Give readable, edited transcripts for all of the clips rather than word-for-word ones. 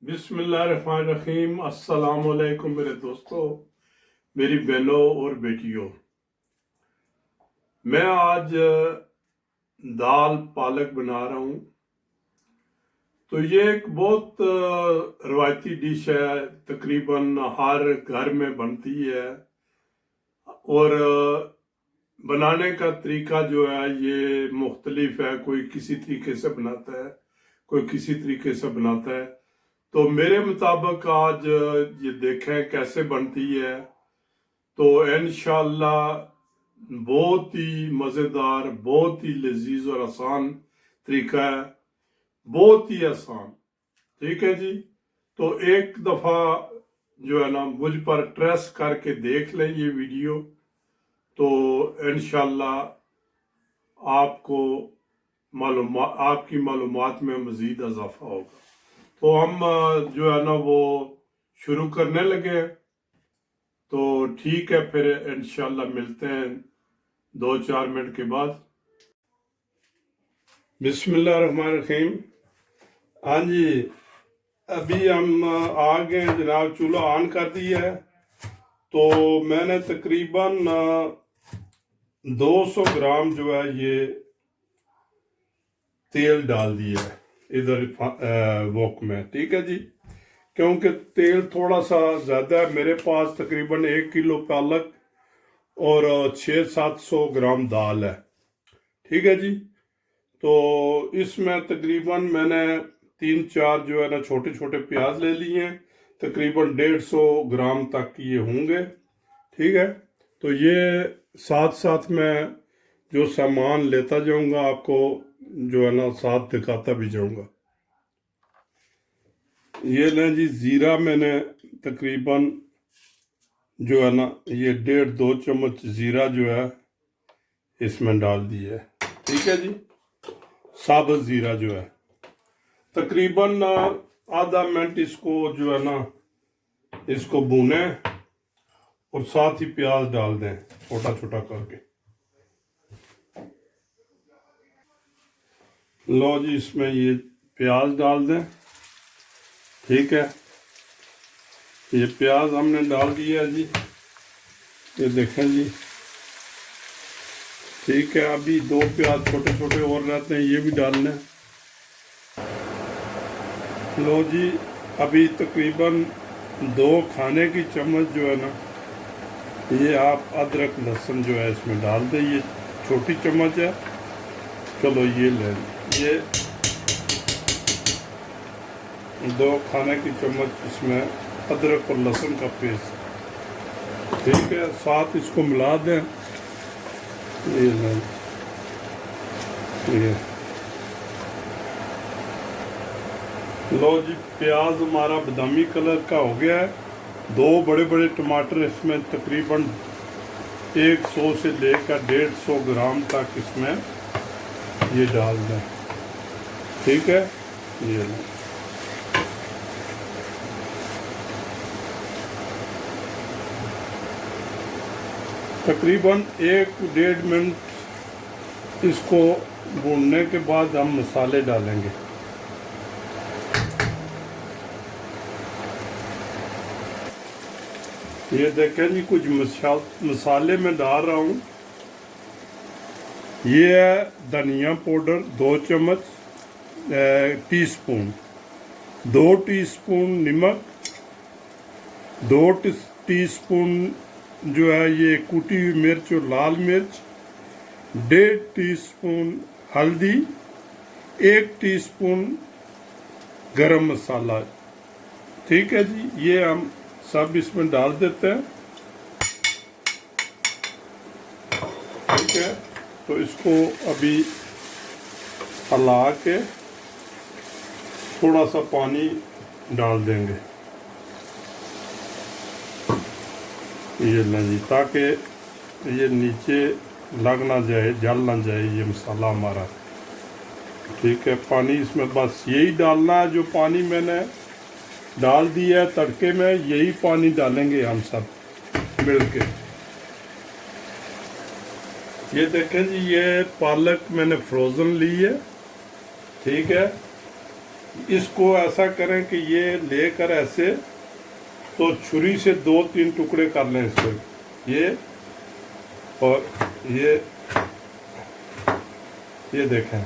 बिस्मिल्लाहिर्रहमानिर्रहीम। अस्सलाम वालेकुम मेरे दोस्तों, मेरी बहनों और बेटियों। मैं आज दाल पालक बना रहा हूँ। तो ये एक बहुत रवायती डिश है, तकरीबन हर घर में बनती है। और बनाने का तरीका जो है ये मुख्तलिफ है, कोई किसी तरीके से बनाता है, कोई किसी तरीके से बनाता है। तो मेरे मुताबिक आज ये देखें कैसे बनती है, तो इंशाल्लाह बहुत ही मज़ेदार, बहुत ही लजीज और आसान तरीका है, बहुत ही आसान। ठीक है जी। तो एक दफ़ा जो है ना मुझ पर ट्रस्ट करके देख लें ये वीडियो, तो इंशाल्लाह आपको आपकी मालूमात में मज़ीद इजाफा होगा। तो हम जो है ना वो शुरू करने लगे। तो ठीक है, फिर इंशाल्लाह मिलते हैं 2-4 मिनट के बाद। बिस्मिल्लाहिर्रहमानिर्रहीम। हाँ जी, अभी हम आ गए जनाब, चूल्हा ऑन कर दिया है। तो मैंने तकरीबन 200 ग्राम जो है ये तेल डाल दिया है इधर वोक में। ठीक है जी, क्योंकि तेल थोड़ा सा ज़्यादा है। मेरे पास तकरीबन 1 किलो पालक और 600-700 ग्राम दाल है। ठीक है जी। तो इसमें तकरीबन मैंने 3-4 जो है ना छोटे छोटे प्याज ले लिए हैं, तकरीबन 150 ग्राम तक ये होंगे। ठीक है। तो ये साथ साथ मैं जो सामान लेता जाऊंगा आपको जो है ना साथ दिखाता भी जाऊंगा। ये लें जी, ज़ीरा मैंने तकरीबन जो है ना ये 1.5-2 चम्मच ज़ीरा जो है इसमें डाल दिया है। ठीक है जी। साबुत ज़ीरा जो है तकरीबन आधा मिनट इसको जो है ना इसको भूने और साथ ही प्याज डाल दें छोटा छोटा करके। लो जी, इसमें ये प्याज डाल दें। ठीक है, ये प्याज हमने डाल दिया जी, ये देखें जी। ठीक है, अभी 2 प्याज छोटे छोटे और रहते हैं, ये भी डालना है। लो जी, अभी तकरीबन 2 खाने की चम्मच जो है ना ये आप अदरक लहसुन जो है इसमें डाल दें। ये छोटी चम्मच है, चलो ये ले ये 2 खाने की चम्मच इसमें अदरक और लहसुन का पेस्ट। ठीक है, साथ इसको मिला दें। ये लें ये लो जी, प्याज हमारा बादामी कलर का हो गया है। 2 बड़े बड़े टमाटर इसमें तकरीबन 100 से लेकर 150 ग्राम तक इसमें ये डाल दें। ठीक है, ये लें। तकरीबन 1-1.5 मिनट इसको भूनने के बाद हम मसाले डालेंगे। ये देखें जी, कुछ मसाले में डाल रहा हूँ। ये है धनिया पाउडर 2 चम्मच टीस्पून, 2 टीस्पून नमक, 2 टीस्पून जो है ये कुटी हुई मिर्च और लाल मिर्च, 1.5 टीस्पून हल्दी, 1 टीस्पून गरम मसाला। ठीक है जी, ये हम सब इसमें डाल देते हैं। ठीक है, तो इसको अभी हिला के थोड़ा सा पानी डाल देंगे। ये लें जी, ताकि ये नीचे लग ना जाए, जल ना जाए ये मसाला हमारा। ठीक है, पानी इसमें बस यही डालना है जो पानी मैंने डाल दिया है तड़के में, यही पानी डालेंगे हम सब मिल के। ये देखें जी, ये पालक मैंने फ्रोज़न ली है। ठीक है, इसको ऐसा करें कि ये लेकर ऐसे तो छुरी से 2-3 टुकड़े कर लें इसके, ये और ये देखें,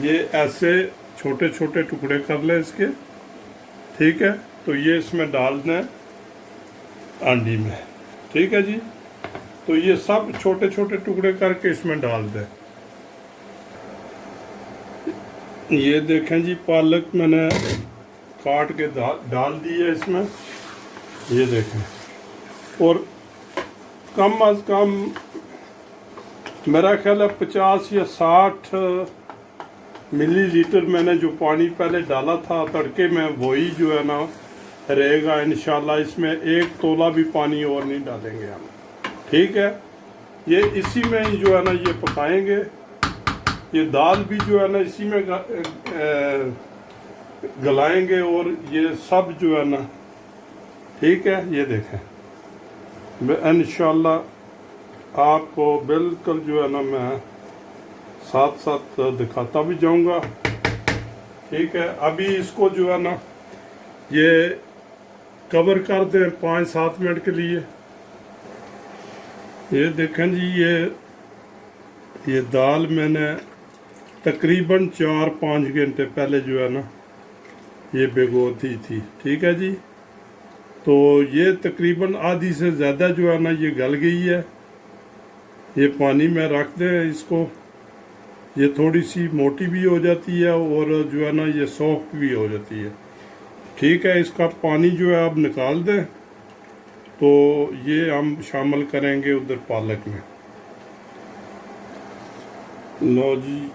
ये ऐसे छोटे छोटे टुकड़े कर लें इसके, ठीक है। तो ये इसमें डाल दें हांडी में, ठीक है जी। तो ये सब छोटे छोटे टुकड़े करके इसमें डाल दें। ये देखें जी, पालक मैंने काट के डाल दी है इसमें, ये देखें। और कम अज़ कम मेरा ख्याल है 50 या 60 मिलीलीटर मैंने जो पानी पहले डाला था तड़के में, वही जो है ना रहेगा इंशाल्लाह। इसमें 1 तोला भी पानी और नहीं डालेंगे हम, ठीक है। ये इसी में ही जो है ना ये पकाएंगे। ये दाल भी जो है ना इसी में गलाएंगे और ये सब जो है ना, ठीक है। ये देखें, मैं इंशाल्लाह आपको बिल्कुल जो है ना मैं साथ साथ दिखाता भी जाऊंगा, ठीक है। अभी इसको जो है ना ये कवर कर दें 5-7 मिनट के लिए। ये देखें जी, ये दाल मैंने तकरीबन 4-5 घंटे पहले जो है ना ये भिगो दी थी, ठीक है जी। तो ये तकरीबन आधी से ज़्यादा जो है ना ये गल गई है। ये पानी में रख दें इसको, ये थोड़ी सी मोटी भी हो जाती है और जो है ना ये सॉफ्ट भी हो जाती है, ठीक है। इसका पानी जो है आप निकाल दें, तो ये हम शामिल करेंगे उधर पालक में। लो जी,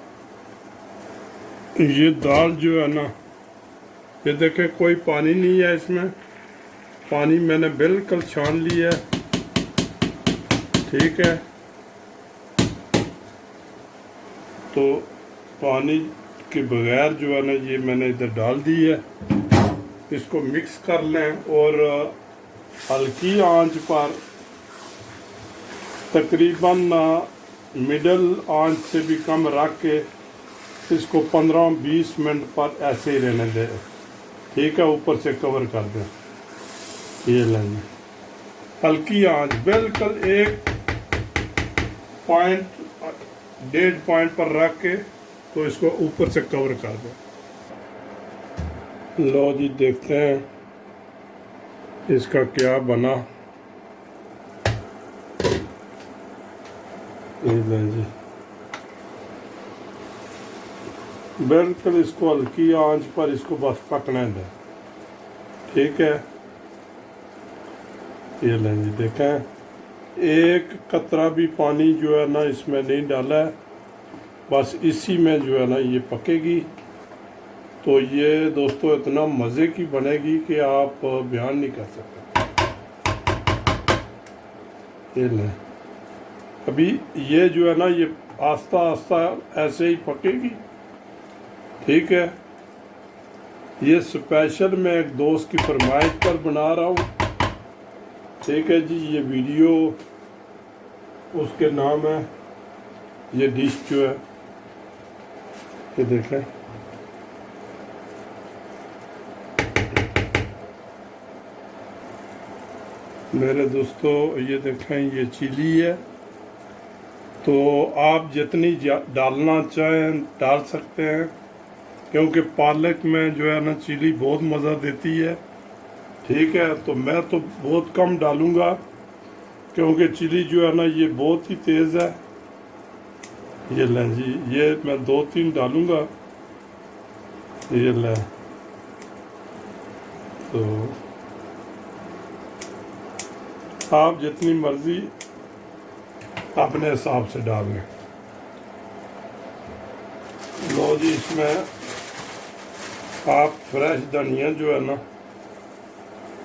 ये दाल जो है ना, ये देखें कोई पानी नहीं है इसमें, पानी मैंने बिल्कुल छान लिया है, ठीक है। तो पानी के बगैर जो है ना ये मैंने इधर डाल दी है। इसको मिक्स कर लें और हल्की आंच पर तकरीबन मिडल आंच से भी कम रख के इसको 15-20 मिनट पर ऐसे ही रहने दें, ठीक है। ऊपर से कवर कर दें, ये लेंगे हल्की आंच बिल्कुल 1.5 पॉइंट पर रख के, तो इसको ऊपर से कवर कर दें। लो जी, देखते हैं इसका क्या बना। ये लें जी, बिल्कुल इसको हल्की आंच पर इसको बस पकने दें, ठीक है। ये लें जी, देखें 1 कतरा भी पानी जो है ना इसमें नहीं डाला है, बस इसी में जो है ना ये पकेगी। तो ये दोस्तों इतना मज़े की बनेगी कि आप बयान नहीं कर सकते। ये लें, अभी ये जो है ना ये आस्ता आस्ता ऐसे ही पकेगी, ठीक है। ये स्पेशल मैं एक दोस्त की फरमाइश पर बना रहा हूँ, ठीक है जी। ये वीडियो उसके नाम है, ये डिश जो है, ये देखें। मेरे दोस्तों ये देखें, ये चिली है। तो आप जितनी डालना चाहें डाल सकते हैं, क्योंकि पालक में जो है ना चिली बहुत मज़ा देती है, ठीक है। तो मैं तो बहुत कम डालूँगा, क्योंकि चिली जो है ना ये बहुत ही तेज़ है। ये लें जी, ये मैं 2-3 डालूँगा, ये लें। तो आप जितनी मर्ज़ी अपने हिसाब से डाल लें। लो जी, इसमें आप फ्रेश धनिया जो है ना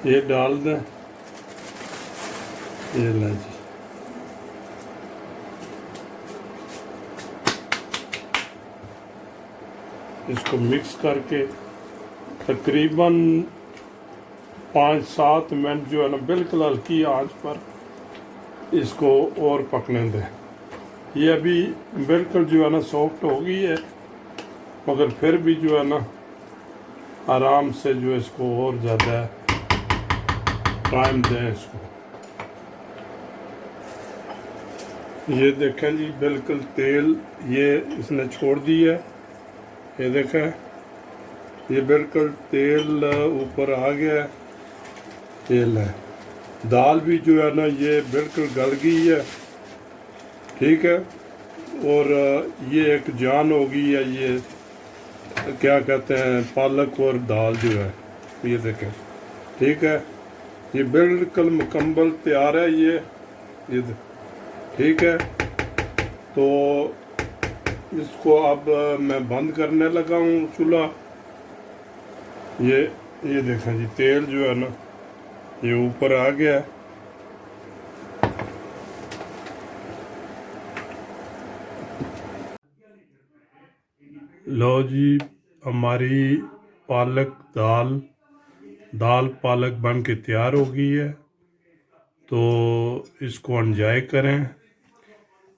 ये डाल दें, ये लें जी। इसको मिक्स करके तकरीबन 5-7 मिनट जो है ना बिल्कुल हल्की आंच पर इसको और पकने दें। ये अभी बिल्कुल जो है ना सॉफ्ट हो गई है, मगर फिर भी जो है ना आराम से जो है इसको और ज़्यादा टाइम दें इसको। ये देखें जी बिल्कुल तेल ये इसने छोड़ दिया है, ये देखें ये बिल्कुल तेल ऊपर आ गया है, तेल है। दाल भी जो है ना ये बिल्कुल गल गई है, ठीक है। और ये एक जान होगी या ये क्या कहते हैं पालक और दाल जो है, ये देखें ठीक है, ये बिल्कुल मुकम्मल तैयार है ये ठीक है। तो इसको अब मैं बंद करने लगा हूँ चूल्हा। ये देखें जी तेल जो है ना ये ऊपर आ गया है। लो जी हमारी पालक दाल पालक बन के तैयार हो गई है। तो इसको एंजॉय करें।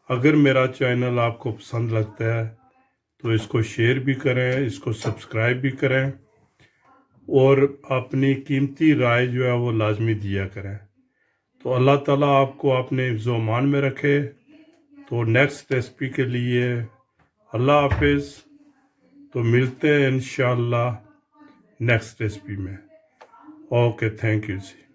अगर मेरा चैनल आपको पसंद लगता है तो इसको शेयर भी करें, इसको सब्सक्राइब भी करें और अपनी कीमती राय जो है वो लाजमी दिया करें। तो अल्लाह ताला आपको अपने हिफ्ज़-ओ-मान में रखे। तो नेक्स्ट रेसिपी के लिए अल्लाह हाफिज़। तो मिलते हैं इंशाअल्लाह नेक्स्ट रेसिपी में। Okay, thank you ji.